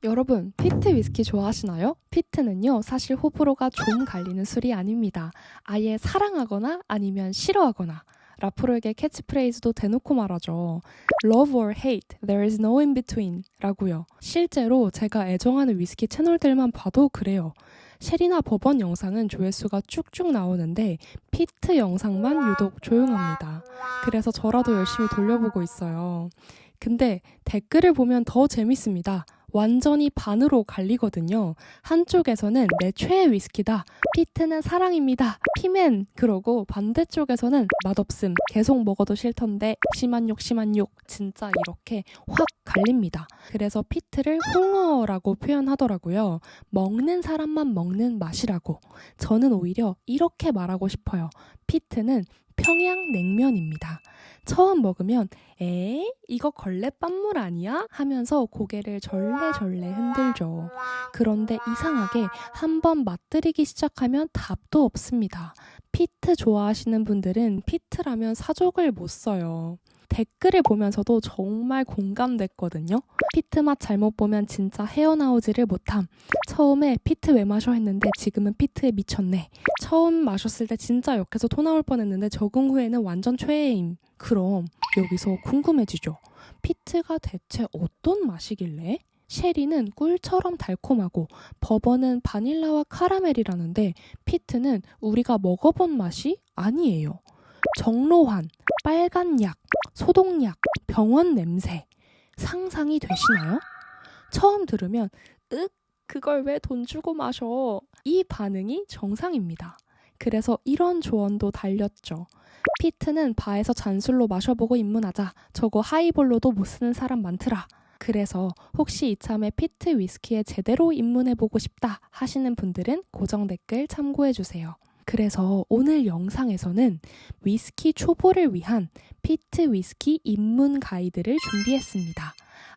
여러분, 피트 위스키 좋아하시나요? 피트는요, 사실 호불호가 좀 갈리는 술이 아닙니다. 아예 사랑하거나 아니면 싫어하거나. 라프로에게 캐치프레이즈도 대놓고 말하죠. Love or hate, there is no in between 라고요. 실제로 제가 애정하는 위스키 채널들만 봐도 그래요. 쉘이나 버번 영상은 조회수가 쭉쭉 나오는데 피트 영상만 유독 조용합니다. 그래서 저라도 열심히 돌려보고 있어요. 근데 댓글을 보면 더 재밌습니다. 완전히 반으로 갈리거든요. 한쪽에서는 내 최애 위스키다. 피트는 사랑입니다. 피맨. 그러고 반대쪽에서는 맛없음. 계속 먹어도 싫던데 심한 욕. 진짜 이렇게 확 갈립니다. 그래서 피트를 홍어라고 표현하더라고요. 먹는 사람만 먹는 맛이라고. 저는 오히려 이렇게 말하고 싶어요. 피트는 평양냉면입니다. 처음 먹으면 이거 걸레밥물 아니야? 하면서 고개를 절레절레 흔들죠. 그런데 이상하게 한번 맛들이기 시작하면 답도 없습니다. 피트 좋아하시는 분들은 피트라면 사족을 못 써요. 댓글을 보면서도 정말 공감됐거든요. 피트 맛 잘못 보면 진짜 헤어나오지를 못함. 처음에 피트 왜 마셔 했는데 지금은 피트에 미쳤네. 처음 마셨을 때 진짜 역해서 토 나올 뻔했는데 적응 후에는 완전 최애임. 그럼 여기서 궁금해지죠. 피트가 대체 어떤 맛이길래? 쉐리는 꿀처럼 달콤하고 버번은 바닐라와 카라멜이라는데 피트는 우리가 먹어본 맛이 아니에요. 정로환, 빨간 약, 소독약, 병원 냄새. 상상이 되시나요? 처음 들으면 그걸 왜 돈 주고 마셔? 이 반응이 정상입니다. 그래서 이런 조언도 달렸죠. 피트는 바에서 잔술로 마셔보고 입문하자. 저거 하이볼로도 못 쓰는 사람 많더라. 그래서 혹시 이참에 피트 위스키에 제대로 입문해보고 싶다 하시는 분들은 고정 댓글 참고해주세요. 그래서 오늘 영상에서는 위스키 초보를 위한 피트 위스키 입문 가이드를 준비했습니다.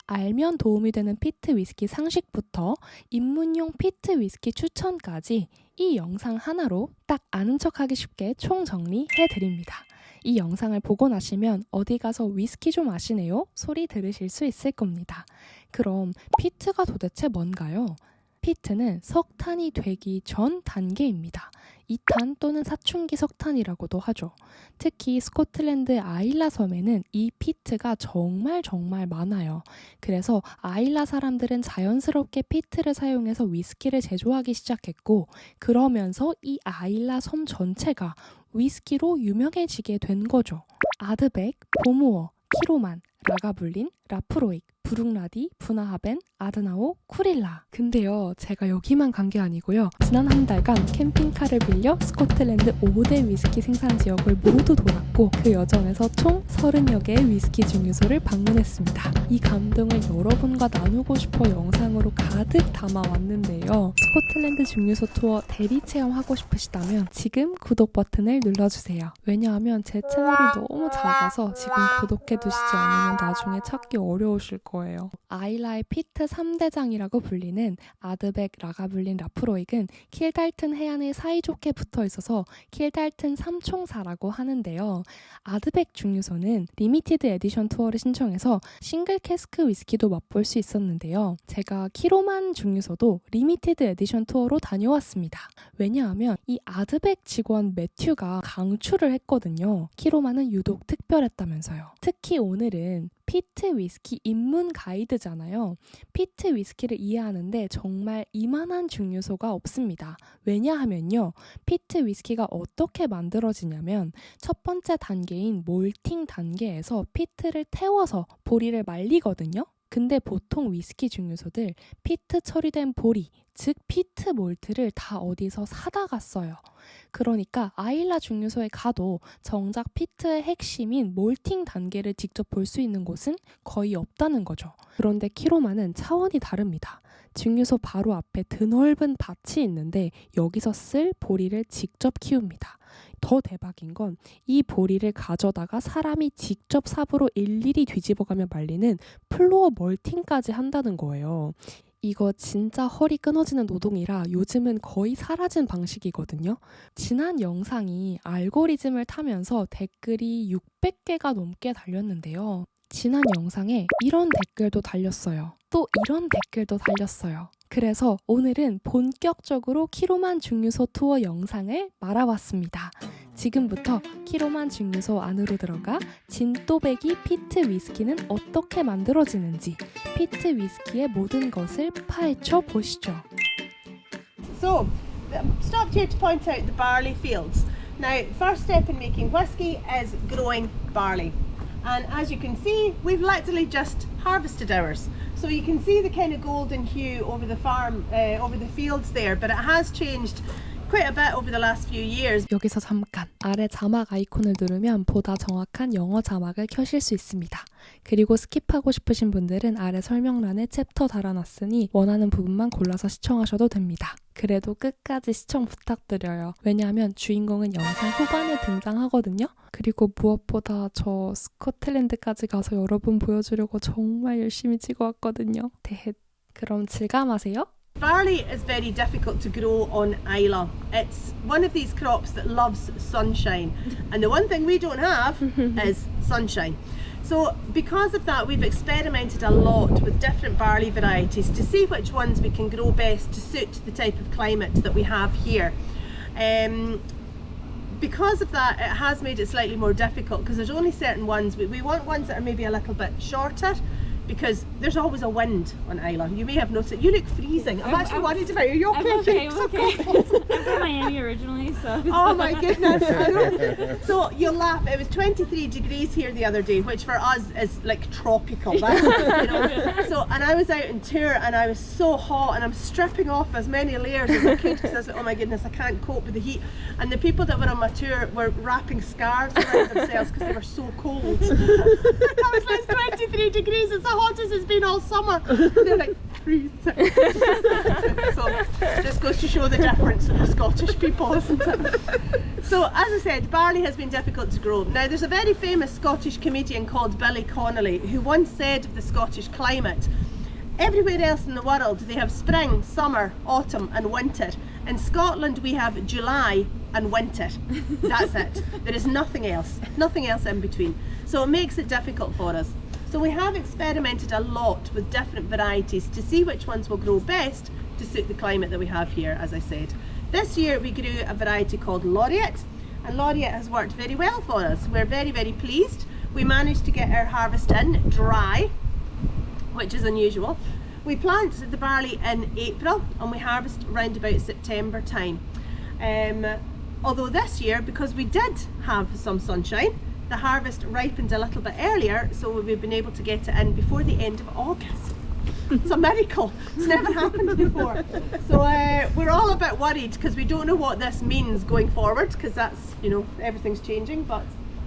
알면 도움이 되는 피트 위스키 상식부터 입문용 피트 위스키 추천까지 이 영상 하나로 딱 아는 척하기 쉽게 총정리해드립니다. 이 영상을 보고 나시면 어디 가서 위스키 좀 아시네요? 소리 들으실 수 있을 겁니다. 그럼 피트가 도대체 뭔가요? 피트는 석탄이 되기 전 단계입니다. 2탄 또는 사춘기 석탄이라고도 하죠. 특히 스코틀랜드 아일라 섬에는 이 피트가 정말 많아요. 그래서 아일라 사람들은 자연스럽게 피트를 사용해서 위스키를 제조하기 시작했고 그러면서 이 아일라 섬 전체가 위스키로 유명해지게 된 거죠. 아드백, 보무어, 키로만, 라가블린, 라프로익, 부룩라디, 부나하벤, 아드나오, 쿠릴라. 근데요, 제가 여기만 간 게 아니고요. 지난 한 달간 캠핑카를 빌려 스코틀랜드 5대 위스키 생산 지역을 모두 돌았고 그 여정에서 총 30여 개의 위스키 증류소를 방문했습니다. 이 감동을 여러분과 나누고 싶어 영상으로 가득 담아왔는데요. 스코틀랜드 증류소 투어 대리 체험하고 싶으시다면 지금 구독 버튼을 눌러주세요. 왜냐하면 제 채널이 너무 작아서 지금 구독해두시지 않으면 나중에 찾기 어려우실 거예요. 아일라의 피트 3대장이라고 불리는 아드백, 라가블린, 라프로익은 킬달튼 해안에 사이좋게 붙어 있어서 킬달튼 삼총사라고 하는데요. 아드백 증류소는 리미티드 에디션 투어를 신청해서 싱글 캐스크 위스키도 맛볼 수 있었는데요. 제가 키로만 증류소도 리미티드 에디션 투어로 다녀왔습니다. 왜냐하면 이 아드백 직원 매튜가 강추를 했거든요. 키로만은 유독 특별했다면서요. 특히 오늘은 피트 위스키 입문 가이드잖아요. 피트 위스키를 이해하는데 정말 이만한 증류소가 없습니다. 왜냐하면요. 피트 위스키가 어떻게 만들어지냐면 첫 번째 단계인 몰팅 단계에서 피트를 태워서 보리를 말리거든요. 근데 보통 위스키 증류소들 피트 처리된 보리, 즉 피트 몰트를 다 어디서 사다가 써요. 그러니까 아일라 증류소에 가도 정작 피트의 핵심인 몰팅 단계를 직접 볼 수 있는 곳은 거의 없다는 거죠. 그런데 키로만은 차원이 다릅니다. 증류소 바로 앞에 드넓은 밭이 있는데 여기서 쓸 보리를 직접 키웁니다. 더 대박인 건 이 보리를 가져다가 사람이 직접 삽으로 일일이 뒤집어가며 말리는 플로어 멀팅까지 한다는 거예요. 이거 진짜 허리 끊어지는 노동이라 요즘은 거의 사라진 방식이거든요. 지난 영상이 알고리즘을 타면서 댓글이 600개가 넘게 달렸는데요. 지난 영상에 이런 댓글도 달렸어요. 또 이런 댓글도 달렸어요. 그래서 오늘은 본격적으로 키로만 증류소 투어 영상을 말아봤습니다. 지금부터 키로만 증류소 안으로 들어가 진또배기 피트 위스키는 어떻게 만들어지는지 피트 위스키의 모든 것을 파헤쳐 보시죠. So, stopped here to point out the barley fields. Now, first step in making whiskey is growing barley. And as you can see, we've literally just harvested ours. So you can see the kind of golden hue over the farm, over the fields there, but it has changed quite a bit over the last few years. 여기서 잠깐 아래 자막 아이콘을 누르면 보다 정확한 영어 자막을 켜실 수 있습니다. 그리고 스킵하고 싶으신 분들은 아래 설명란에 챕터 달아놨으니 원하는 부분만 골라서 시청하셔도 됩니다. 그래도 끝까지 시청 부탁드려요. 왜냐하면 주인공은 영상 후반에 등장하거든요. 그리고 무엇보다 저 스코틀랜드까지 가서 여러분 보여주려고 정말 열심히 찍어왔거든요. 그럼 질감하세요. Barley is very difficult to grow on Islay. It's one of these crops that loves sunshine, and the one thing we don't have is sunshine. So because of that, we've experimented a lot with different barley varieties to see which ones we can grow best to suit the type of climate that we have here. Because of that, it has made it slightly more difficult because there's only certain ones. We want ones that are maybe a little bit shorter, because there's always a wind on Islay. You may have noticed. You look freezing. I'm actually worried about you. You're okay. I'm okay. I'm from Miami originally, so. Oh my goodness. I know. So you'll laugh. It was 23 degrees here the other day, which for us is like tropical. That's, you know. So, and I was out on tour and I was so hot and I'm stripping off as many layers as I could because I was like, oh my goodness, I can't cope with the heat. And the people that were on my tour were wrapping scarves around themselves because they were so cold. I was like, it's 23 degrees. It's the hottest it's been all summer. And they're like, freezing. So just goes to show the difference of the Scottish people, isn't it? So as I said, barley has been difficult to grow. Now there's a very famous Scottish comedian called Billy Connolly who once said of the Scottish climate, everywhere else in the world they have spring, summer, autumn and winter. In Scotland we have July and winter. That's it. There is nothing else in between. So it makes it difficult for us. So we have experimented a lot with different varieties to see which ones will grow best to suit the climate that we have here, as I said. This year we grew a variety called Laureate, and Laureate has worked very well for us. We're very, very pleased. We managed to get our harvest in dry, which is unusual. We plant the barley in April and we harvest around about September time. Although this year, because we did have some sunshine, the harvest ripened a little bit earlier, so we've been able to get it in before the end of August. It's a miracle. It's never happened before. So we're all a bit worried because we don't know what this means going forward, because that's, you know, everything's changing, but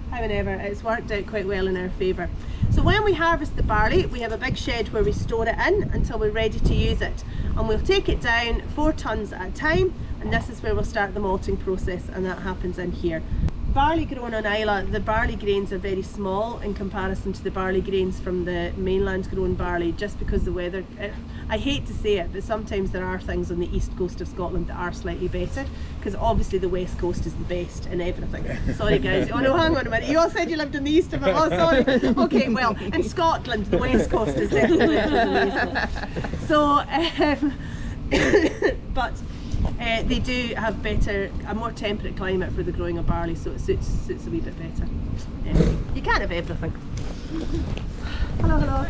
however, it's worked out quite well in our favour. So when we harvest the barley, we have a big shed where we store it in until we're ready to use it. And we'll take it down 4 tonnes at a time, and this is where we'll start the malting process, and that happens in here. Barley grown on Islay, the barley grains are very small in comparison to the barley grains from the mainland grown barley, just because the weather, I hate to say it, but sometimes there are things on the east coast of Scotland that are slightly better, because obviously the west coast is the best in everything. Sorry guys, oh no, hang on a minute, you all said you lived in the east of it, oh sorry. Okay, well, in Scotland the west coast is definitely better than the east. So, but they do have a more temperate climate for the growing of barley, so it suits a wee bit better. You can't have everything. Hello.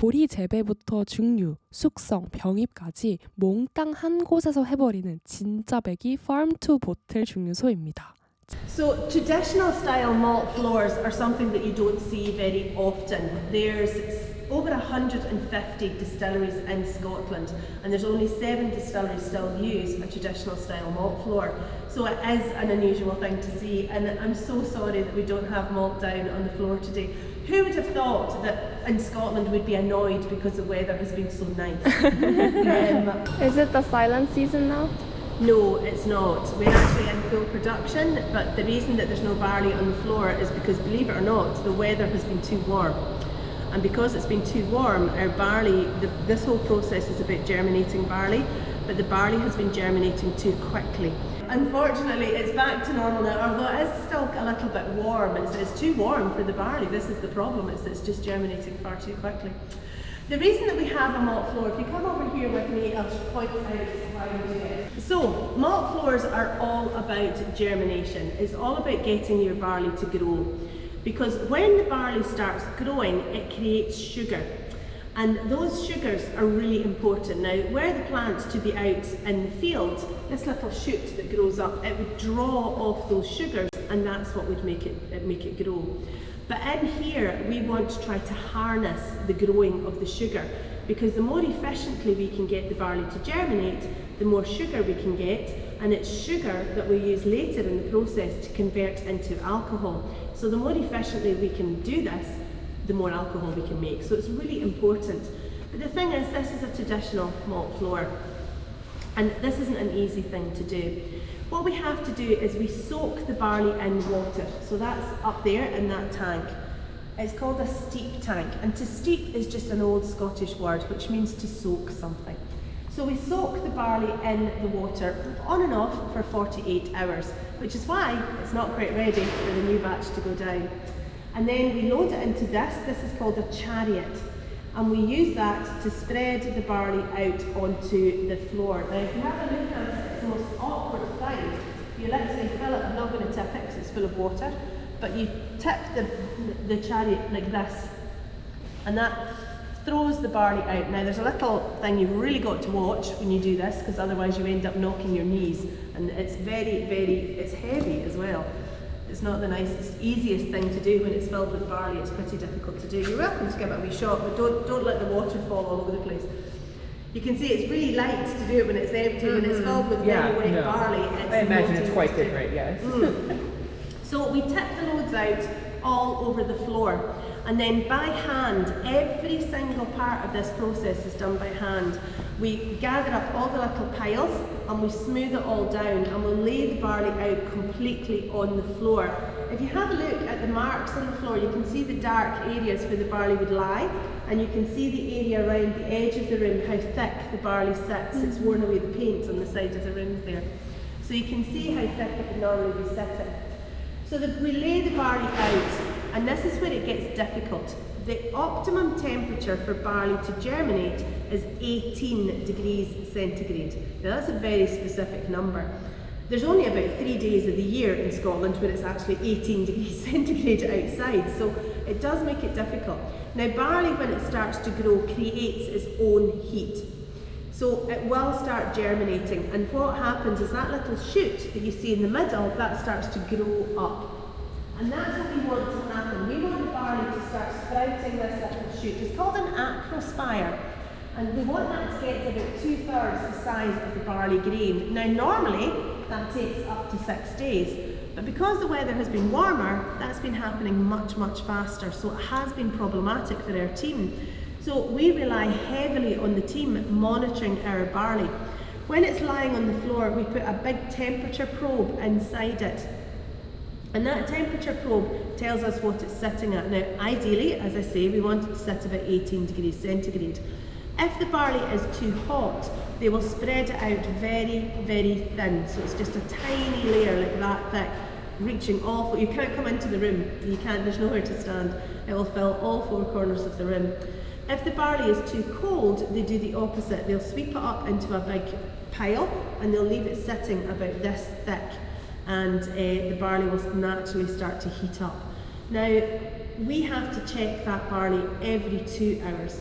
보리 재배부터 증류, 숙성, 병입까지 몽땅 한 곳에서 해버리는 진짜 배기 farm to bottle 증류소입니다. So traditional style malt floors are something that you don't see very often. There's over 150 distilleries in Scotland, and there's only 7 distilleries still use a traditional style malt floor. So it is an unusual thing to see, and I'm so sorry that we don't have malt down on the floor today. Who would have thought that in Scotland we'd be annoyed because the weather has been so nice? Is it the silent season now? No, it's not. We're actually in full production, but the reason that there's no barley on the floor is because, believe it or not, the weather has been too warm. and because it's been too warm, our barley, this whole process is about germinating barley, but the barley has been germinating too quickly. Unfortunately, it's back to normal now, although it is still a little bit warm. It's too warm for the barley. This is the problem, it's just germinating far too quickly. The reason that we have a malt floor, if you come over here with me, I'll point out why we do it. So, malt floors are all about germination. It's all about getting your barley to grow. Because when the barley starts growing, it creates sugar. And those sugars are really important. Now, were the plants to be out in the field, this little shoot that grows up, it would draw off those sugars, and that's what would make it grow. But in here, we want to try to harness the growing of the sugar, because the more efficiently we can get the barley to germinate, the more sugar we can get, and it's sugar that we use later in the process to convert into alcohol. So the more efficiently we can do this, the more alcohol we can make. So it's really important. But the thing is, this is a traditional malt floor, and this isn't an easy thing to do. What we have to do is we soak the barley in water. So that's up there in that tank. It's called a steep tank, and to steep is just an old Scottish word which means to soak something. So we soak the barley in the water on and off for 48 hours, which is why it's not quite ready for the new batch to go down. And then we load it into this. This is called a chariot, and we use that to spread the barley out onto the floor. Now, if you have a look at it, it's the most awkward thing. You literally fill it, I'm not going to tip it because it's full of water, but you tip the chariot like this, and that throws the barley out. Now, there's a little thing you've really got to watch when you do this, because otherwise you end up knocking your knees, and it's it's heavy as well. It's not the nicest, easiest thing to do when it's filled with barley. It's pretty difficult to do. You're welcome to give it a wee shot, but don't let the water fall all over the place. You can see it's really light to do it when it's empty. When it's filled with very wet barley, I imagine it's quite different, yes. So we tip the loads out all over the floor, and then by hand, every single part of this process is done by hand. We gather up all the little piles and we smooth it all down, and we'll lay the barley out completely on the floor. If you have a look at the marks on the floor, you can see the dark areas where the barley would lie, and you can see the area around the edge of the room, how thick the barley sits. It's worn away the paint on the side of the room there. So you can see how thick it would normally be sitting. So we lay the barley out, and this is where it gets difficult. The optimum temperature for barley to germinate is 18 degrees centigrade. Now that's a very specific number. There's only about 3 days of the year in Scotland where it's actually 18 degrees centigrade outside, so it does make it difficult. Now, barley, when it starts to grow, creates its own heat. So it will start germinating, and what happens is that little shoot that you see in the middle, that starts to grow up. And that's what we want to happen. We want the barley to start sprouting this little shoot. It's called an acrospire, and we want that to get to about 2/3 the size of the barley grain. Now, normally that takes up to 6 days, but because the weather has been warmer, that's been happening much, much faster, so it has been problematic for our team. So we rely heavily on the team monitoring our barley. When it's lying on the floor, we put a big temperature probe inside it, and that temperature probe tells us what it's sitting at. Now, ideally, as I say, we want it to sit about 18 degrees centigrade. If the barley is too hot, they will spread it out very, very thin. So it's just a tiny layer like that thick, reaching all four. You can't come into the room. You can't, there's nowhere to stand. It will fill all four corners of the room. If the barley is too cold, they do the opposite. They'll sweep it up into a big pile, and they'll leave it sitting about this thick, and the barley will naturally start to heat up. Now, we have to check that barley every 2 hours.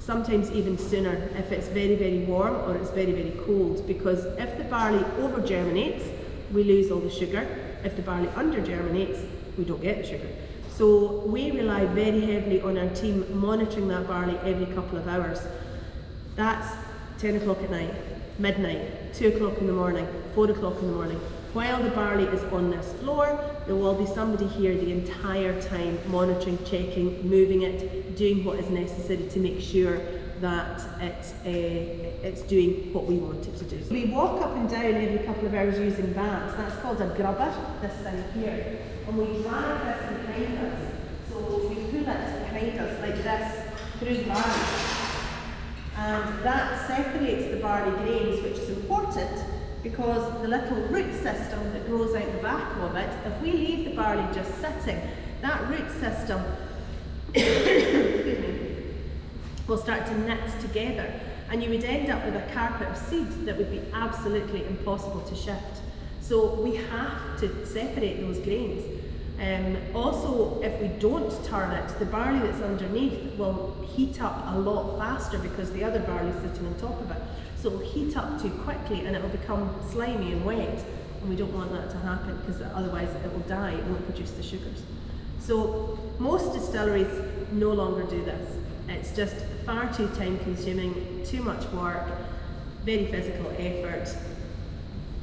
Sometimes even sooner if it's very, very warm or it's very, very cold, because if the barley over germinates, we lose all the sugar. If the barley under germinates, we don't get the sugar. So we rely very heavily on our team monitoring that barley every couple of hours. That's 10 o'clock at night, midnight, 2 o'clock in the morning, 4 o'clock in the morning. While the barley is on this floor, there will be somebody here the entire time monitoring, checking, moving it, doing what is necessary to make sure that it's doing what we want it to do. We walk up and down every couple of hours using bags. That's called a grubber, this thing here. And we drag this behind us. So we pull it behind us, like this, through the barley. And that separates the barley grains, which is important because the little root system that grows out the back of it, if we leave the barley just sitting, that root system excuse me, will start to knit together, and you would end up with a carpet of seed that would be absolutely impossible to shift. So we have to separate those grains. Also, if we don't turn it, the barley that's underneath will heat up a lot faster because the other barley is sitting on top of it. So it will heat up too quickly and it will become slimy and wet, and we don't want that to happen because otherwise it will die, it won't produce the sugars. So most distilleries no longer do this. It's just far too time consuming, too much work, very physical effort.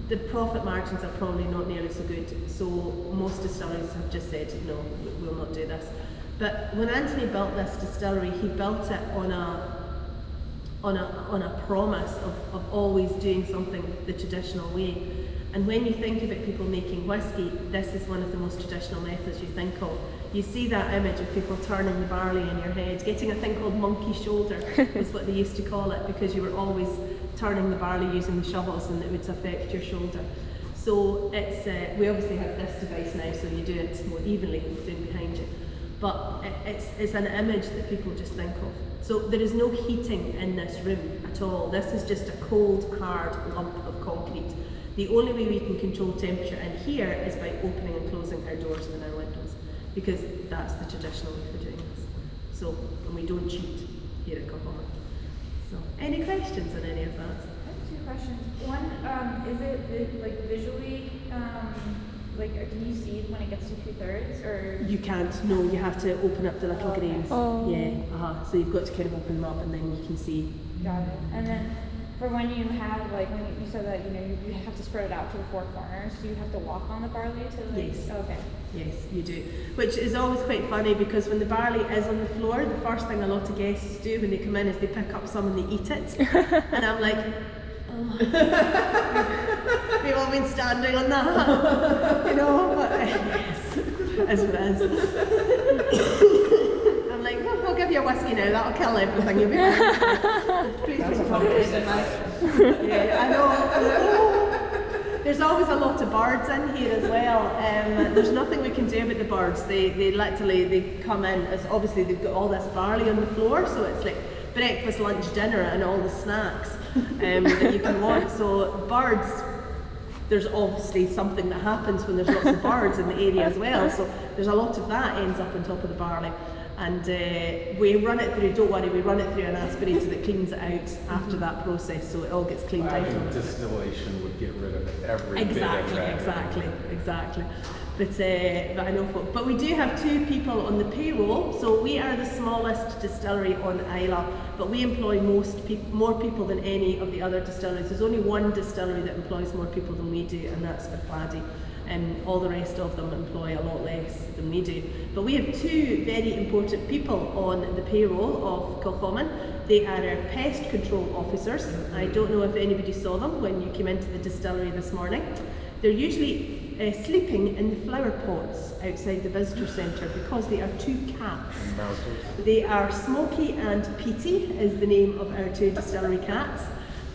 The profit margins are probably not nearly so good, so most distilleries have just said, no, we'll not do this. But when Anthony built this distillery, he built it on a promise of always doing something the traditional way. And when you think about people making whiskey, this is one of the most traditional methods you think of. You see that image of people turning the barley in your head, getting a thing called monkey shoulder is what they used to call it, because you were always turning the barley using the shovels and it would affect your shoulder. So it's we obviously have this device now, so you do it more evenly doing behind you. But it's an image that people just think of. So there is no heating in this room at all. This is just a cold, hard lump of concrete. The only way we can control temperature in here is by opening and closing our doors and our windows, because that's the traditional way for doing this. So, and we don't cheat here at Cohoma. So, any questions on any of that? I have two questions. One, is it like visually, can you see when it gets to 2/3, or? You can't, no, you have to open up the little grains. Oh. Yeah, so you've got to kind of open them up and then you can see. Got it. And then for when you have, when you said that, you have to spread it out to the four corners, do you have to walk on the barley to Yes. Okay. Yes, you do. Which is always quite funny because when the barley is on the floor, the first thing a lot of guests do when they come in is they pick up some and they eat it. And I'm like, oh. We've all been standing on that, but yes, it is what it is. I'm like, oh, I'll give you a whiskey now, that'll kill everything, you'll be fine. That's a conversation. Yeah, I know. There's always a lot of birds in here as well. There's nothing we can do about the birds. They literally come in as obviously they've got all this barley on the floor, so it's like breakfast, lunch, dinner, and all the snacks that you can want. So birds, there's obviously something that happens when there's lots of birds in the area as well. So there's a lot of that ends up on top of the barley. And we run it through, don't worry, we run it through an aspirator that cleans it out after that process, so it all gets cleaned out. Distillation would get rid of every Exactly. But I know folk. But we do have two people on the payroll, so we are the smallest distillery on Islay, but we employ more people than any of the other distilleries. There's only one distillery that employs more people than we do, and that's Claddagh. And all the rest of them employ a lot less than we do. But we have two very important people on the payroll of Kilcommon. They are our pest control officers. I don't know if anybody saw them when you came into the distillery this morning. They're usually sleeping in the flower pots outside the visitor centre because they are two cats. They are Smoky and Peat is the name of our two distillery cats.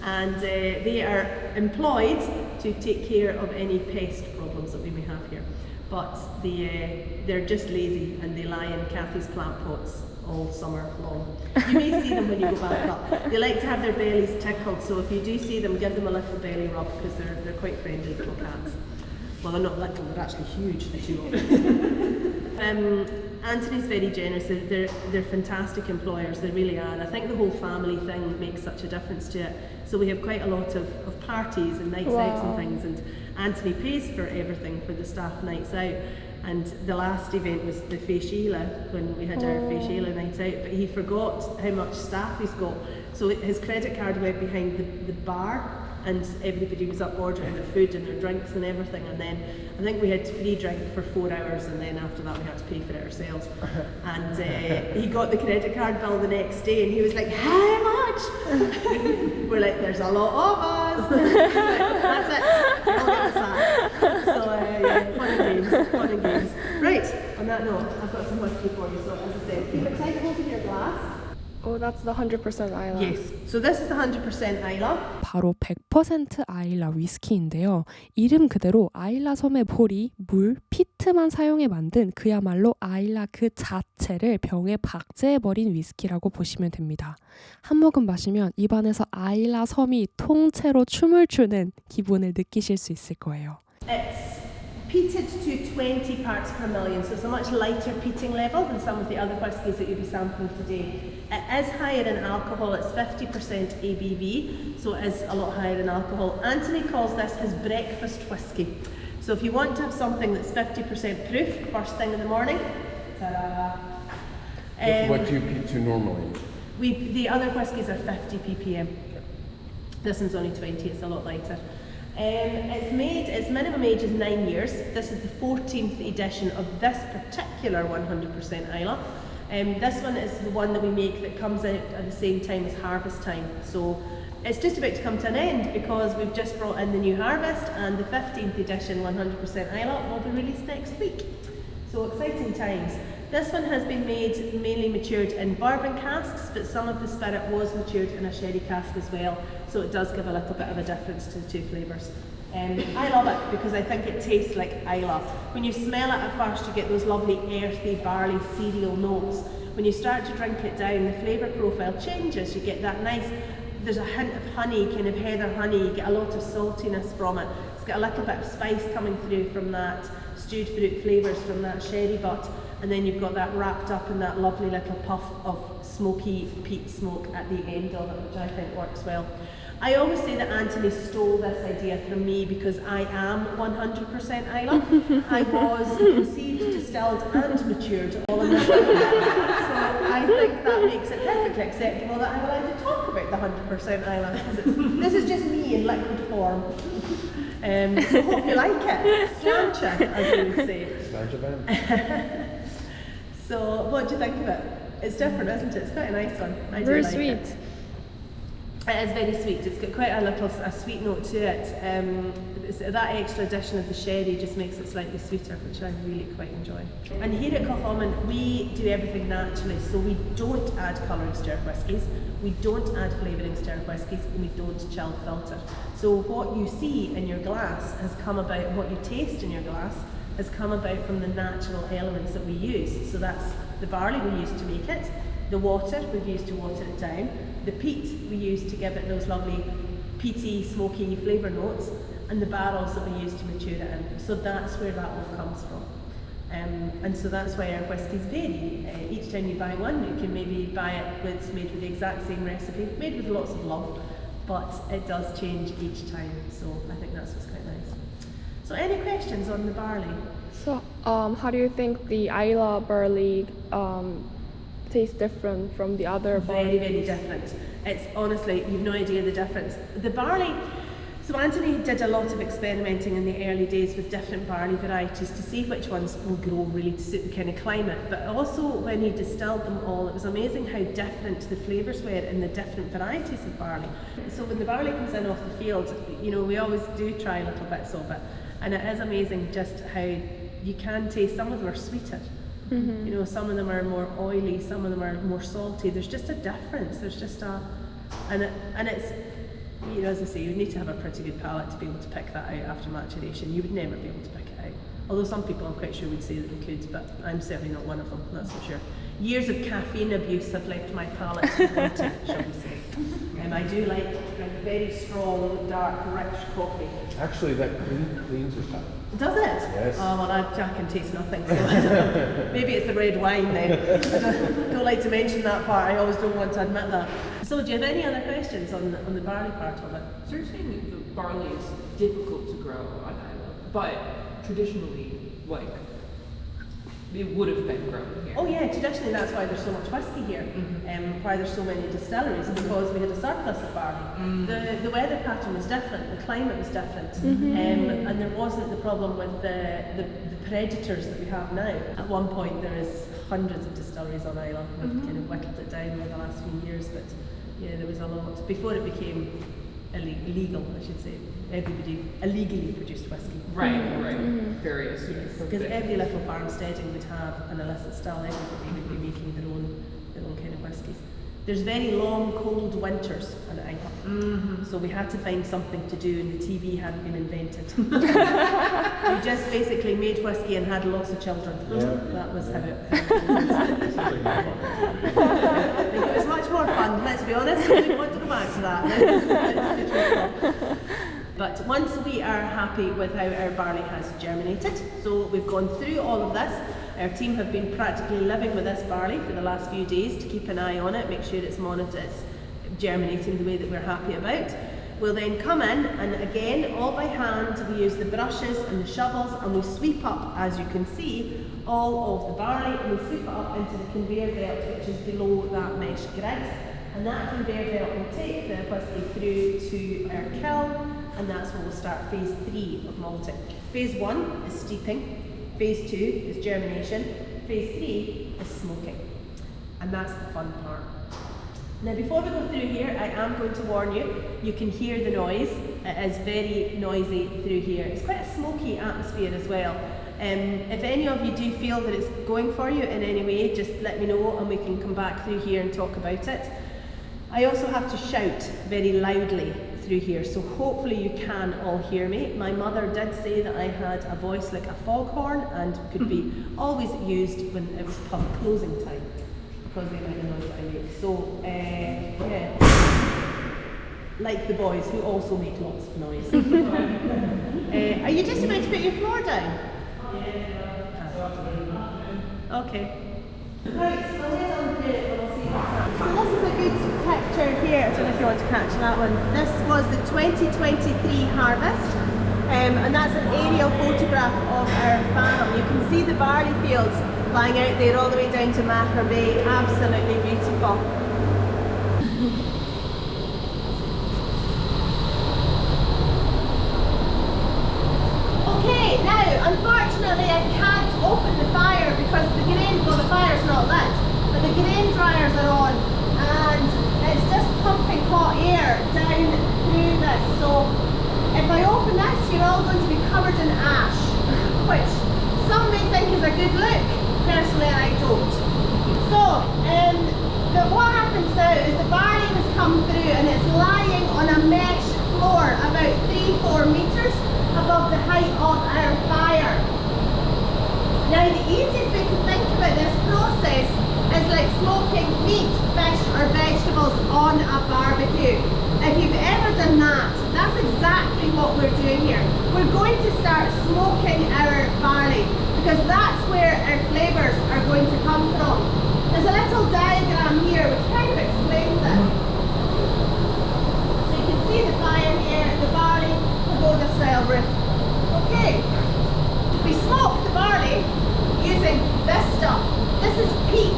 And they are employed to take care of any pest problems that we may have here. But they're just lazy and they lie in Kathy's plant pots all summer long. You may see them when you go back up. They like to have their bellies tickled, so if you do see them, give them a little belly rub because they're quite friendly little cats. Well, they're not little, they're actually huge, the two of them. Anthony's very generous. They're fantastic employers, they really are. I think the whole family thing makes such a difference to it. So we have quite a lot of parties and nights out and things, and Anthony pays for everything for the staff nights out. And the last event was the Faishila, when we had our Faishila night out, but he forgot how much staff he's got. So his credit card went behind the bar, and everybody was up ordering their food and their drinks and everything, and then I think we had free drink for 4 hours, and then after that we had to pay for it ourselves. And he got the credit card bill the next day and he was like, how much? We're like, there's a lot of us. He's like, that's it, you'll get us that. So yeah, fun and games. Right, on that note, I've got some whiskey for you. So as I said, keep it tight hold in your glass. Oh, that's the 100% Isla. Yes. So this is the 100% Islay. 바로 100% 아일라 위스키인데요. 이름 그대로 아일라 섬의 보리, 물, 피트만 사용해 만든 그야말로 아일라 그 자체를 병에 박제해버린 위스키라고 보시면 됩니다. 한 모금 마시면 입안에서 아일라 섬이 통째로 춤을 추는 기분을 느끼실 수 있을 거예요. It's peated to 20 parts per million, so it's a much lighter peating level than some of the other whiskies that you'll be sampling today. It is higher in alcohol, it's 50% ABV, so it is a lot higher in alcohol. Anthony calls this his breakfast whisky. So if you want to have something that's 50% proof, first thing in the morning, ta-da! What do you peat to normally? The other whiskies are 50 ppm. This one's only 20, it's a lot lighter. Its minimum age is 9 years. This is the 14th edition of this particular 100% Islay. This one is the one that we make that comes out at the same time as harvest time. So it's just about to come to an end because we've just brought in the new harvest and the 15th edition 100% Islay will be released next week. So exciting times. This one has been made mainly matured in bourbon casks, but some of the spirit was matured in a sherry cask as well, so it does give a little bit of a difference to the two flavours. I love it because I think it tastes like Islay. When you smell it at first, you get those lovely earthy barley cereal notes. When you start to drink it down, the flavour profile changes. You get that nice, there's a hint of honey, kind of heather honey, you get a lot of saltiness from it. It's got a little bit of spice coming through from that, stewed fruit flavours from that sherry butt. And then you've got that wrapped up in that lovely little puff of smoky peat smoke at the end of it, which I think works well. I always say that Anthony stole this idea from me because I am 100% Islay. I was conceived, distilled and matured all in this one. So I think that makes it perfectly acceptable that I'm allowed to talk about the 100% Islay. This is just me in liquid form. So hope you like it. Slancha, as we would say. Slancha. So, what do you think of it? It's different, isn't it? It's quite a nice one. I Very do like sweet. It is very sweet. It's got quite a sweet note to it. That extra addition of the sherry just makes it slightly sweeter, which I really quite enjoy. And here at Kilchoman, we do everything naturally. So we don't add colour in stirred whiskies, we don't add flavour in stirred whiskies, and we don't chill filter. So what you see in your glass has come about, what you taste in your glass has come about from the natural elements that we use. So that's the barley we use to make it, the water we've used to water it down, the peat we use to give it those lovely peaty, smoky flavour notes, and the barrels that we use to mature it in. So that's where that all comes from. And so that's why our whiskies vary. Each time you buy one, you can maybe buy it made with the exact same recipe, made with lots of love, but it does change each time. So I think that's what's quite nice. So any questions on the barley? So, how do you think the Isla barley tastes different from the other barley? Very, very different. It's honestly, you've no idea the difference. The barley, so Anthony did a lot of experimenting in the early days with different barley varieties to see which ones will grow really to suit the kind of climate. But also when he distilled them all, it was amazing how different the flavours were in the different varieties of barley. So when the barley comes in off the field, you know, we always do try little bits of it. And it is amazing just how you can taste, some of them are sweeter. Mm-hmm. You know, some of them are more oily, some of them are more salty. There's just a difference. There's just a, and it's, you know, as I say, you need to have a pretty good palate to be able to pick that out after maturation. You would never be able to pick it out. Although some people I'm quite sure would say that they could, but I'm certainly not one of them, that's for sure. Years of caffeine abuse have left my palate wanting, shall we say. I do like very strong, dark, rich coffee. Actually, that cleans your palate. Does it? Yes. Oh, well, I can taste nothing, so I don't know. Maybe it's the red wine then. I don't like to mention that part, I always don't want to admit that. So, do you have any other questions on the barley part of it? So you're saying that the barley is difficult to grow on Islay, but traditionally, like, it would have been grown here. Oh yeah, traditionally that's why there's so much whiskey here, why there's so many distilleries, because we had a surplus of barley. The weather pattern was different, the climate was different, and there wasn't the problem with the predators that we have now. At one point there is hundreds of distilleries on Islay. We've kind of whittled it down over the last few years, but yeah, there was a lot before it became legal, I should say. Everybody illegally produced whiskey. Right, various. Because every little farmsteading would have an illicit style. Everybody would be making their own kind of whiskies. There's very long, cold winters in England, so we had to find something to do, and the TV hadn't been invented. We just basically made whiskey and had lots of children. That was how it It was much more fun, let's be honest. We didn't want to go back to that. But once we are happy with how our barley has germinated, so we've gone through all of this. Our team have been practically living with this barley for the last few days to keep an eye on it, make sure it's monitored, it's germinating the way that we're happy about. We'll then come in, and again, all by hand, we use the brushes and the shovels, and we sweep up, as you can see, all of the barley, and we sweep it up into the conveyor belt, which is below that mesh grid. And that conveyor belt will take the whiskey through to our kiln, and that's where we'll start phase 3 of malting. Phase 1 is steeping. Phase 2 is germination, phase 3 is smoking, and that's the fun part. Now before we go through here, I am going to warn you, you can hear the noise. It is very noisy through here. It's quite a smoky atmosphere as well. If any of you do feel that it's going for you in any way, just let me know and we can come back through here and talk about it. I also have to shout very loudly through here, so hopefully you can all hear me. My mother did say that I had a voice like a foghorn and could be always used when it was pub closing time, because they made the noise that I make. So yeah, like the boys who also make lots of noise. Are you just about to put your floor down? Okay. Right, so head on through it and we'll see what's happening. So this is a good picture here, I don't know if you want to catch that one. This was the 2023 harvest, and that's an aerial photograph of our farm. You can see the barley fields lying out there all the way down to Macker Bay, absolutely beautiful. Okay, now unfortunately I can't open the fire because the fire's not lit, but the grain dryers are on, and it's just pumping hot air down through this. So if I open this, you're all going to be covered in ash, which some may think is a good look. Personally, I don't. So what happens now is the barley has come through and it's lying on a mesh floor about 3-4 metres above the height of our fire. Now the easiest way to think about this process is like smoking meat, fish or vegetables on a barbecue. If you've ever done that, that's exactly what we're doing here. We're going to start smoking our barley because that's where our flavours are going to come from. There's a little diagram here which kind of explains it. So you can see the fire here, the barley, pagoda style roof. Okay, we smoke the barley using this stuff. This is peat,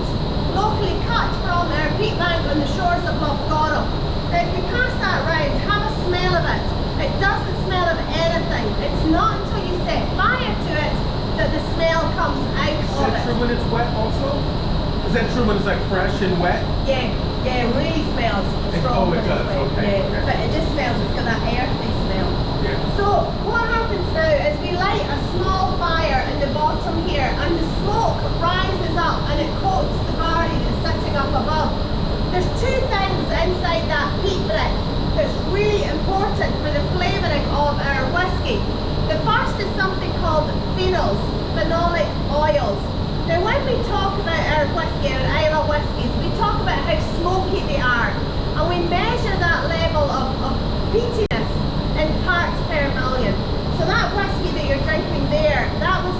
locally cut from our peat bank on the shores of Loch Gorrel. Now if you pass that round, have a smell of it. It doesn't smell of anything. It's not until you set fire to it that the smell comes out Is of that it. true when it's wet also? Is that true when it's like fresh and wet? Yeah, it really smells strong. Oh, it when it's does, wet. okay, Yeah, okay. but it just smells, it's got that earthy smell. Yeah. So what happens now is we light a small fire in the bottom here, and the smoke rises up and it coats the barley that's sitting up above. There's two things inside that peat brick that's really important for the flavouring of our whisky. The first is something called phenols, phenolic oils. Now when we talk about our whisky, our Islay whiskies, we talk about how smoky they are, and we measure that level of peatiness in parts per million. So that whisky that you're drinking there, that was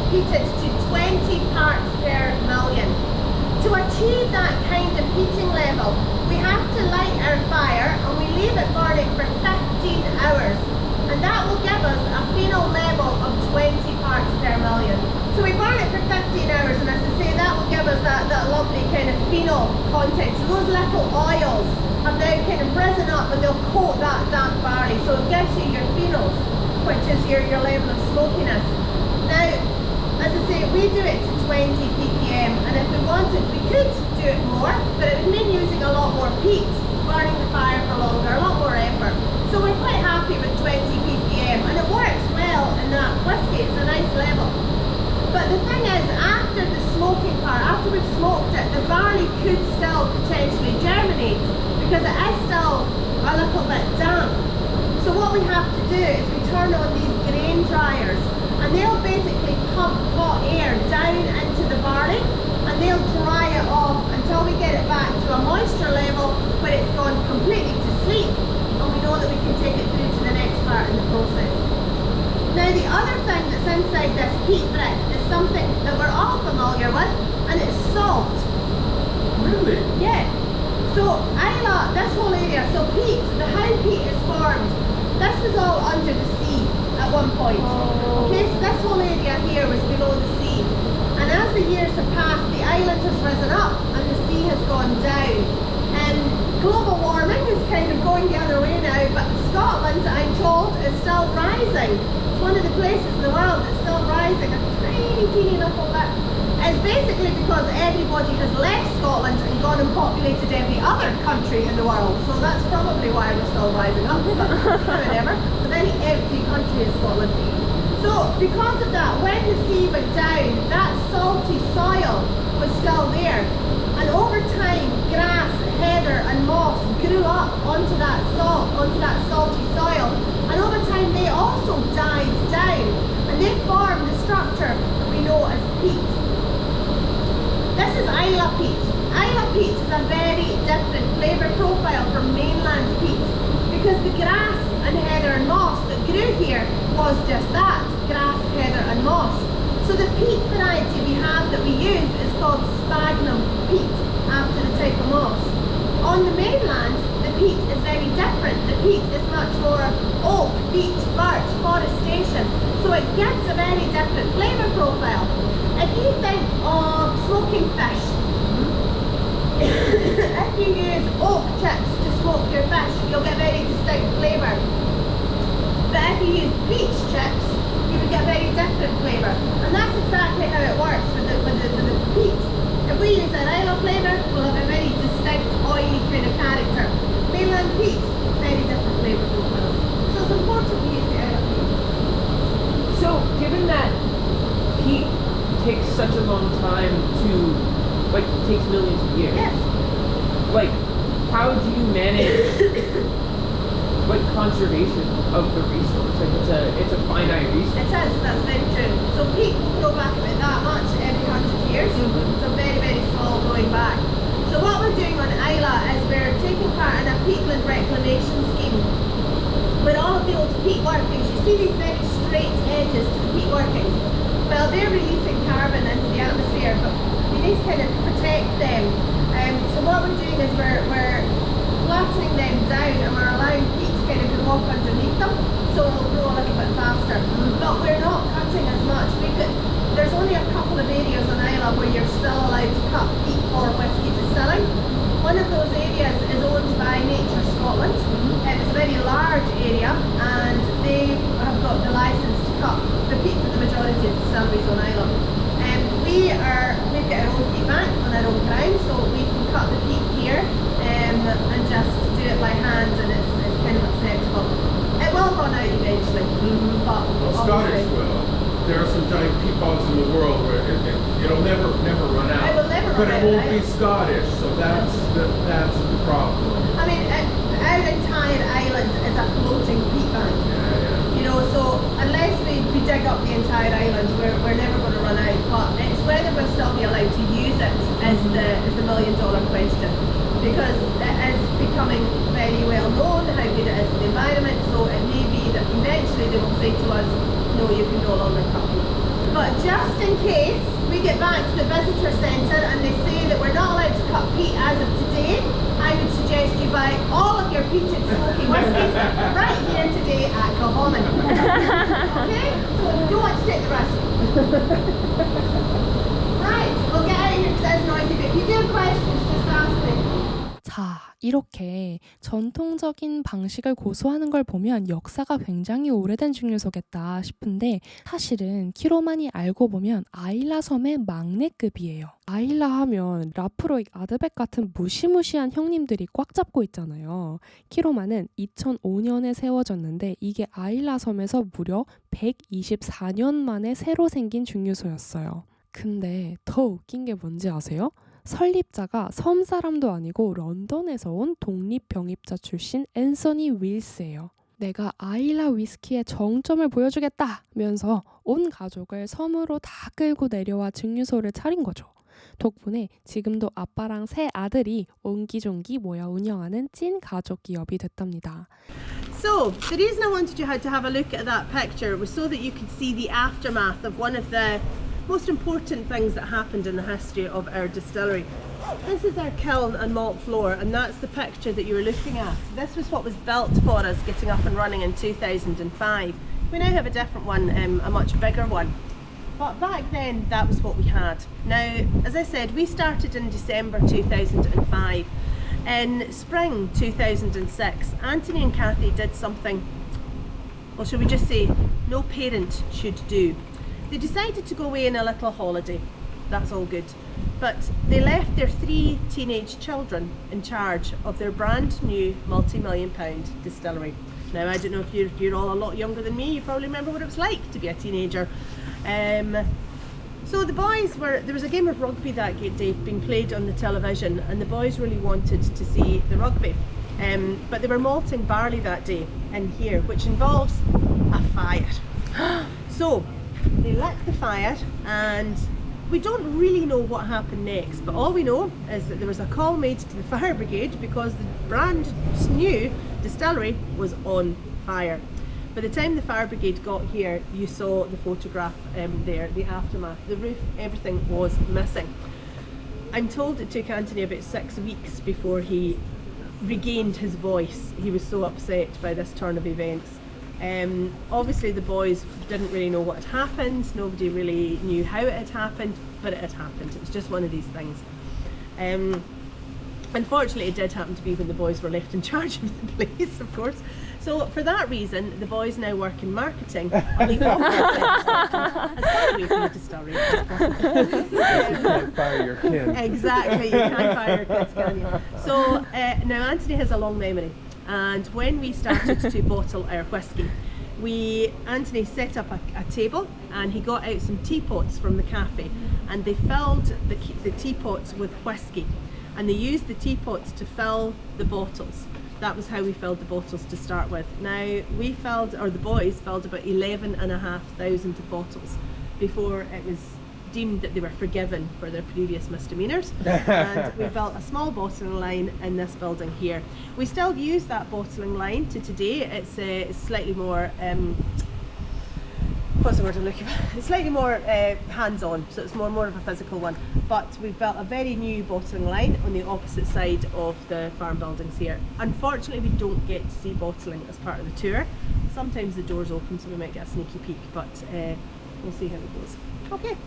peated to 20 parts per million. To achieve that kind of heating level, we have to light our fire and we leave it burning for 15 hours. And that will give us a phenol level of 20 parts per million. So we burn it for 15 hours, and as I say, that will give us that lovely kind of phenol content. So those little oils have now kind of risen up and they'll coat that damp barley. So it gives you your phenols, which is your level of smokiness. Now, as I say, we do it to 20 ppm, and if we wanted, we could do it more, but it would mean using a lot more peat, burning the fire for longer, a lot more effort. So So we're quite happy with 20 ppm, and it works well in that whiskey. It's a nice level. But the thing is, after the smoking part, after we've smoked it, the barley could still potentially germinate because it is still a little bit damp. So what we have to do is we turn on these grain dryers, and they'll basically pump hot air down into the barley, and they'll dry it off until we get it back to a moisture level where it's gone completely to sleep, and we know that we can take it through to the next part in the process. Now the other thing that's inside this peat brick is something that we're all familiar with, and it's salt. Really? Yeah. So Islay, this whole area, so peat, how peat is formed, this was all under the sea at one point. Okay, so this whole area here was below the sea. And as the years have passed, the island has risen up and the sea has gone down. And global warming is kind of going the other way now, but Scotland, I'm told, is still rising. It's one of the places in the world that's still rising a tiny, teeny little bit. It's basically because everybody has left Scotland and gone and populated every other country in the world. So that's probably why we're still rising up. But whatever. It's a very empty country is Scotland. So because of that, when the sea went down, that salty soil was still there. And over time, grass, heather and moss grew up onto that salt, onto that salty soil. And over time, they also died down. And they formed the structure that we know as peat. This is Islay peat. Islay peat is a very different flavour profile from mainland peat because the grass and heather and moss that grew here was just that, grass, heather and moss. So the peat variety we have that we use is called sphagnum peat, after the type of moss. On the mainland, the peat is very different. The peat is much more oak, beech, birch, forestation. So it gives a very different flavour profile. If you think of smoking fish, if you use oak chips to smoke your fish, you'll get very distinct flavour. But if you use beech chips, you would get very different flavour. And that's exactly how it works with the peat. If we use an Islay flavour, we'll have a very distinct, oily kind of character. Mainland peat, very different flavour profile. So it's important to use the Islay peat. So, given that peat takes such a long time to, like, takes millions of years. Yes. Like, how do you manage, like, conservation of the resource? Like, it's a finite resource. It is, that's very true. So peat will grow back about that much every 100 years. So very, very small going back. So what we're doing on Islay is we're taking part in a peatland reclamation scheme. Where all of the old peat workings, you see these very straight edges to the peat workings. Well, they're releasing carbon into the atmosphere, but we need to kind of protect them. So what we're doing is we're flattening them down and we're allowing peat to kind of grow up underneath them, so it'll grow a little bit faster. But we're not cutting as much. There's only a couple of areas on Islay where you're still allowed to cut peat for whisky distilling. One of those areas is owned by Nature Scotland. It's a very large area, and they have got the licence to cut the peat for the majority of distilleries on Islay. We've got our own peat bank on our own ground, so we can cut the peat here and just do it by hand, and it's kind of acceptable. It will run out eventually, but Well, Scottish obviously- will. There are some giant peat bogs in the world where it'll never run out. It will never but run it out, won't be right? Scottish, so that's the problem. I mean, our entire island is a floating peat bank. Yeah. You know, so unless we dig up the entire island, we're never going to run out. But it's whether we'll still be allowed to use it is the million-dollar question, because it is becoming very well known how good it is for the environment. So it may be that eventually they will say to us, no, you can no longer cut peat. But just in case we get back to the visitor centre and they say that we're not allowed to cut peat as of today, I would suggest you buy all of your peated smoky whiskies right here today at Kilhoman. Okay? So don't want to take the risk. Right, we'll get out of here because it's noisy, but if you do have questions, just ask me. 자, 이렇게 전통적인 방식을 고수하는 걸 보면 역사가 굉장히 오래된 증류소겠다 싶은데 사실은 키로만이 알고 보면 아일라 섬의 막내급이에요. 아일라 하면 라프로익 아드백 같은 무시무시한 형님들이 꽉 잡고 있잖아요. 키로만은 2005년에 세워졌는데 이게 아일라 섬에서 무려 124년 만에 새로 생긴 증류소였어요. 근데 더 웃긴 게 뭔지 아세요? 설립자가 섬 사람도 아니고 런던에서 온 독립병입자 출신 앤서니 윌스예요. 내가 아일라 위스키의 정점을 보여주겠다면서 온 가족을 섬으로 다 끌고 내려와 증류소를 차린 거죠. 덕분에 지금도 아빠랑 세 아들이 옹기종기 모여 운영하는 찐 가족 기업이 됐답니다. So, the reason I wanted you to have a look at that picture was so that you could see the aftermath of one of the most important things that happened in the history of our distillery. This is our kiln and malt floor, and that's the picture that you were looking at. This was what was built for us getting up and running in 2005. We now have a different one, a much bigger one. But back then, that was what we had. Now, as I said, we started in December 2005. In spring 2006, Anthony and Kathy did something, well, shall we just say, no parent should do. They decided to go away on a little holiday. That's all good. But they left their 3 teenage children in charge of their brand new multi-million pound distillery. Now, I don't know if you're all a lot younger than me, you probably remember what it was like to be a teenager. So the boys there was a game of rugby that day being played on the television, and the boys really wanted to see the rugby. But they were malting barley that day in here, which involves a fire. So they lit the fire, and we don't really know what happened next, but all we know is that there was a call made to the fire brigade because the brand new distillery was on fire. By the time the fire brigade got here, you saw the photograph there, the aftermath. The roof, everything was missing. I'm told it took Anthony about 6 weeks before he regained his voice. He was so upset by this turn of events. Obviously the boys didn't really know what had happened, nobody really knew how it had happened, but it had happened. It was just one of these things. Unfortunately, it did happen to be when the boys were left in charge of the place, of course. So for that reason, the boys now work in marketing. I'll leave off as far away from the distillery as possible. You can't fire your kids. Exactly, you can't fire your kids, can you? So now Anthony has a long memory, and when we started to bottle our whiskey, Anthony set up a table, and he got out some teapots from the cafe, and they filled the teapots with whiskey, and they used the teapots to fill the bottles. That was how we filled the bottles to start with. Now the boys filled about 11,500 bottles before it was deemed that they were forgiven for their previous misdemeanours. And we built a small bottling line in this building here. We still use that bottling line to today. It's slightly more, what's the word I'm looking for? It's slightly more hands-on, so it's more of a physical one. But we've built a very new bottling line on the opposite side of the farm buildings here. Unfortunately, we don't get to see bottling as part of the tour. Sometimes the door's open, so we might get a sneaky peek, but we'll see how it goes. Okay.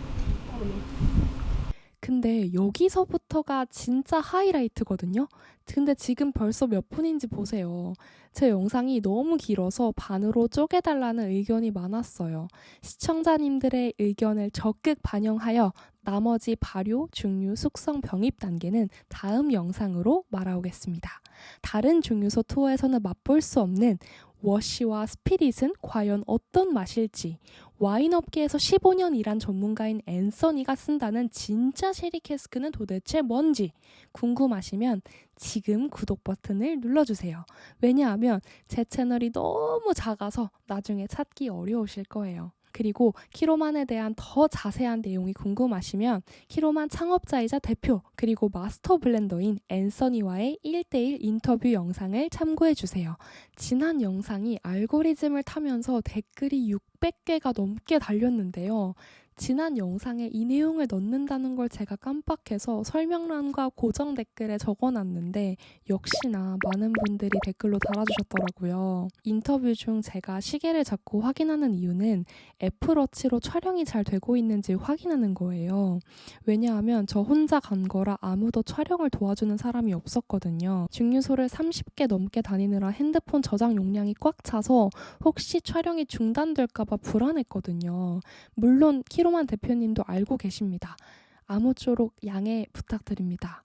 근데 여기서부터가 진짜 하이라이트거든요. 근데 지금 벌써 몇 분인지 보세요. 제 영상이 너무 길어서 반으로 쪼개달라는 의견이 많았어요. 시청자님들의 의견을 적극 반영하여 나머지 발효, 증류, 숙성, 병입 단계는 다음 영상으로 말아오겠습니다. 다른 증류소 투어에서는 맛볼 수 없는 워시와 스피릿은 과연 어떤 맛일지, 와인업계에서 15년 일한 전문가인 앤서니가 쓴다는 진짜 쉐리 캐스크는 도대체 뭔지 궁금하시면 지금 구독 버튼을 눌러주세요. 왜냐하면 제 채널이 너무 작아서 나중에 찾기 어려우실 거예요. 그리고 키로만에 대한 더 자세한 내용이 궁금하시면 키로만 창업자이자 대표 그리고 마스터 블렌더인 앤서니와의 1:1 인터뷰 영상을 참고해주세요. 지난 영상이 알고리즘을 타면서 댓글이 600개가 넘게 달렸는데요. 지난 영상에 이 내용을 넣는다는 걸 제가 깜빡해서 설명란과 고정 댓글에 적어놨는데 역시나 많은 분들이 댓글로 달아주셨더라고요. 인터뷰 중 제가 시계를 자꾸 확인하는 이유는 애플워치로 촬영이 잘 되고 있는지 확인하는 거예요. 왜냐하면 저 혼자 간 거라 아무도 촬영을 도와주는 사람이 없었거든요. 증류소를 30개 넘게 다니느라 핸드폰 저장 용량이 꽉 차서 혹시 촬영이 중단될까봐 불안했거든요. 물론 키로만 대표님도 알고 계십니다. 아무쪼록 양해 부탁드립니다.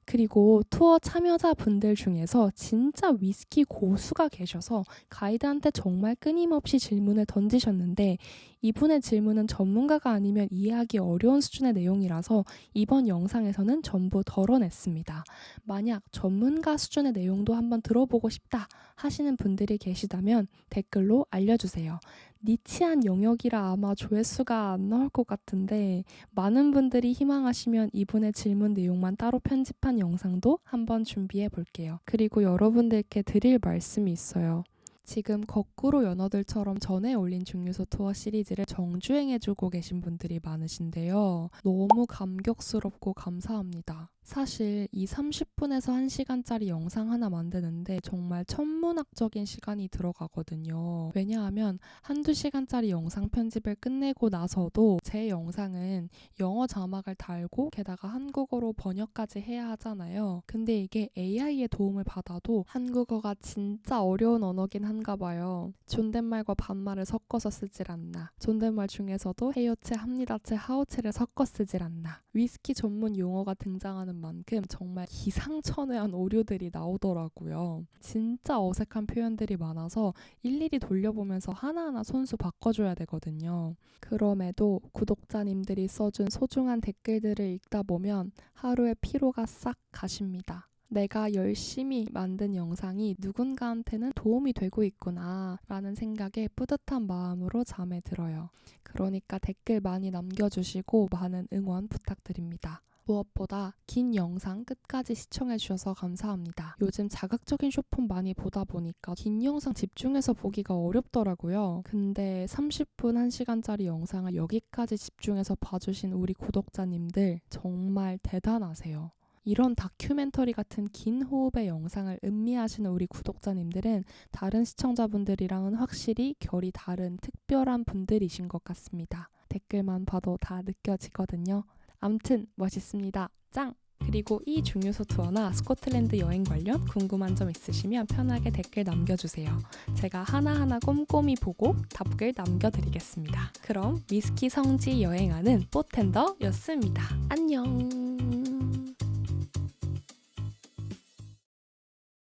그리고 투어 참여자분들 중에서 진짜 위스키 고수가 계셔서 가이드한테 정말 끊임없이 질문을 던지셨는데 이분의 질문은 전문가가 아니면 이해하기 어려운 수준의 내용이라서 이번 영상에서는 전부 덜어냈습니다. 만약 전문가 수준의 내용도 한번 들어보고 싶다 하시는 분들이 계시다면 댓글로 알려주세요. 니치한 영역이라 아마 조회수가 안 나올 것 같은데 많은 분들이 희망하시면 이분의 질문 내용만 따로 편집한 영상도 한번 준비해 볼게요. 그리고 여러분들께 드릴 말씀이 있어요. 지금 거꾸로 연어들처럼 전에 올린 증류소 투어 시리즈를 정주행해주고 계신 분들이 많으신데요. 너무 감격스럽고 감사합니다. 사실 이 30분에서 1시간짜리 영상 하나 만드는데 정말 천문학적인 시간이 들어가거든요. 왜냐하면 한두 시간짜리 영상 편집을 끝내고 나서도 제 영상은 영어 자막을 달고 게다가 한국어로 번역까지 해야 하잖아요. 근데 이게 AI의 도움을 받아도 한국어가 진짜 어려운 언어긴 한가 봐요. 존댓말과 반말을 섞어서 쓰질 않나. 존댓말 중에서도 헤요체, 합니다체, 하오체를 섞어 쓰질 않나. 위스키 전문 용어가 등장하는 만큼 정말 기상천외한 오류들이 나오더라고요. 진짜 어색한 표현들이 많아서 일일이 돌려보면서 하나하나 손수 바꿔줘야 되거든요. 그럼에도 구독자님들이 써준 소중한 댓글들을 읽다 보면 하루의 피로가 싹 가십니다. 내가 열심히 만든 영상이 누군가한테는 도움이 되고 있구나 라는 생각에 뿌듯한 마음으로 잠에 들어요. 그러니까 댓글 많이 남겨주시고 많은 응원 부탁드립니다. 무엇보다 긴 영상 끝까지 시청해주셔서 감사합니다. 요즘 자극적인 쇼폼 많이 보다 보니까 긴 영상 집중해서 보기가 어렵더라고요. 근데 30분 1시간짜리 영상을 여기까지 집중해서 봐주신 우리 구독자님들 정말 대단하세요. 이런 다큐멘터리 같은 긴 호흡의 영상을 음미하시는 우리 구독자님들은 다른 시청자분들이랑은 확실히 결이 다른 특별한 분들이신 것 같습니다. 댓글만 봐도 다 느껴지거든요. 암튼 멋있습니다. 짱! 그리고 이 증류소 투어나 스코틀랜드 여행 관련 궁금한 점 있으시면 편하게 댓글 남겨주세요. 제가 하나하나 꼼꼼히 보고 답글 남겨드리겠습니다. 그럼 위스키 성지 여행하는 포텐더였습니다. 안녕!